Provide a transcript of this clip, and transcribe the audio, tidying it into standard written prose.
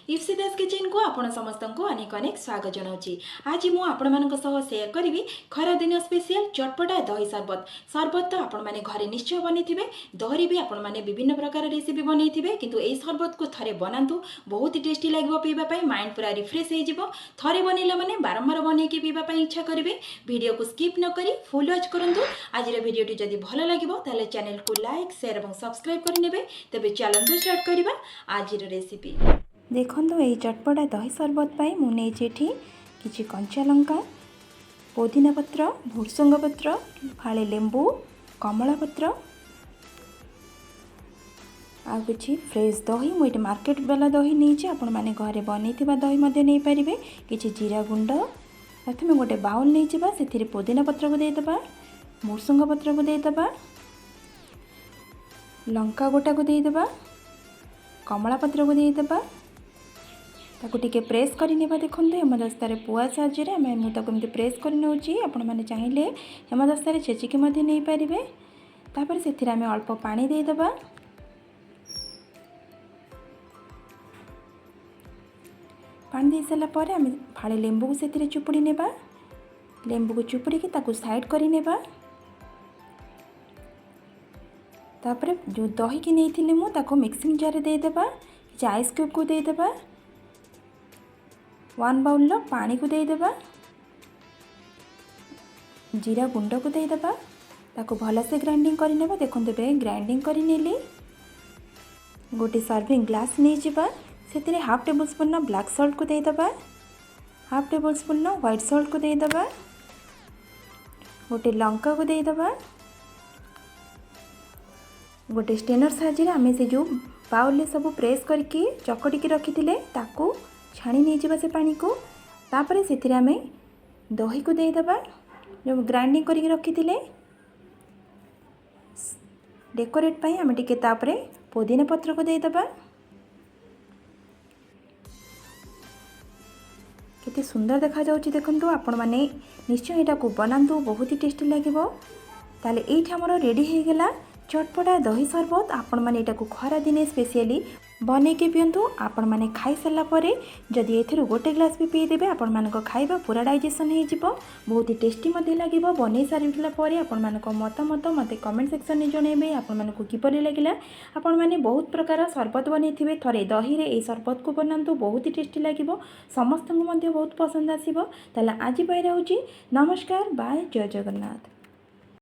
Ipsita kitchen को आपण समस्त को अनेक अनेक स्वागत जनाऊँगी। आज मुझे आपण सेयार करी खरा दिन स्पेशल चटपटा दही शरबत। शरबत तो आपण मैंने घरे निश्चय बनी थे, दही भी आपण मैंने विभिन्न प्रकार रेसिपी बनई थे, किंतु यही शरबत को थे बनातु बहुत ही टेस्टी लगे पीवाई। माइंड पूरा रिफ्रेश हो थे बनइला मैंने बारंबार बनईकी पीवाई इच्छा करेंगे। वीडियो को स्किप न करी फुल वॉच करूँ। आज भिडियोटी जदि भल लगे चैनल को लाइक शेयर और सब्सक्राइब करने तेज चलते स्टार्ट करवा आज रेसिपी। देखो यही चटपटा दही शरबत मुझे किसी कंचा लंका, पुदीना पत्र, भुर्संग पत्र, फाड़े लेंबू, कमला पत्र आ कि फ्रेश दही मुझे मार्केट वाला दही नहीं आपण मैंने घरे बनई दही नहीं पारे। किसी जीरा गुंड प्रथम गोटे बाउल नहीं जावा से पुदीना पत्र को देदेबा, भुर्संग पत्र को देदेबा, लंका गोटा को देदेबा, कमला पत्र को देदेबा, ताको टिके प्रेस करने। देखो हेमदस्तार पुआ साहाଯ୍य मुझे प्रेस कर नौची। आपण मैंने चाहिए हेमदस्तार छेचिकी नहीं पारे। तापर से अल्प पानी देदेबा, पानी दे सारा पर आम फाड़े लेंबू को से चुपुड़ी नेबा, लेंबू को चुपुड़ी की साइड कर नेबा। तापर जो दही की नहीं थी मुझे मिक्सिंग जार देदेबा, कि आइस क्यूब को देदेबा, 1 बाउल पानी को देदेबा, जीरा गुंड को देदेबा, ताको भलसे ग्राइंडिंग करनेबा। देखो ग्राइंडिंग करनेली गोटे सर्विंग ग्लास नहीं जावा से half tablespoon black salt को देदेबा, half tablespoon white salt को देदेबा, गोटे लंका को देदेबा, गोटे स्टेनर साहाଯ୍य आम से जो बाउल सब प्रेस करके चकटिकी रखी ताकू छाणी नहीं जावा से पानी को। तापर से आम दही को देदेबा जो ग्राइंडिंग करके रखी डेकोरेट पाई आम टिके तापरे पुदीना पत्र को देदेबा। केते सुंदर देखा जाउची देखंतु आपण माने निश्चय एटा को बनांतु बहुत ही टेस्टी लागिवो। ताले एठी हमरो रेडी हे गेला चटपटा दही शरबत। आपण माने एटा को खरा दिने स्पेशली बने के पियंतु। आपण माने खाई सारा परे जदि एथिरु गोटे ग्लास भी पी देबे आपण मानको खाइबा पूरा डाइजेशन हे जिवो, बहुत ही टेस्टी मध्ये लागिवो। बनै सारिला परे आपण मानको मतामत मते कमेंट सेक्शन में जणैबे आपण मानको किपरि लागिला। आपण माने बहुत प्रकार शरबत बनैथिबे, थरे दही रे ए शरबत को बनांतु बहुत ही टेस्टी लागिवो, समस्त को मध्ये बहुत पसंद आसीबो। ताला आज बाय रहउची। नमस्कार, बाय, जय जगन्नाथ।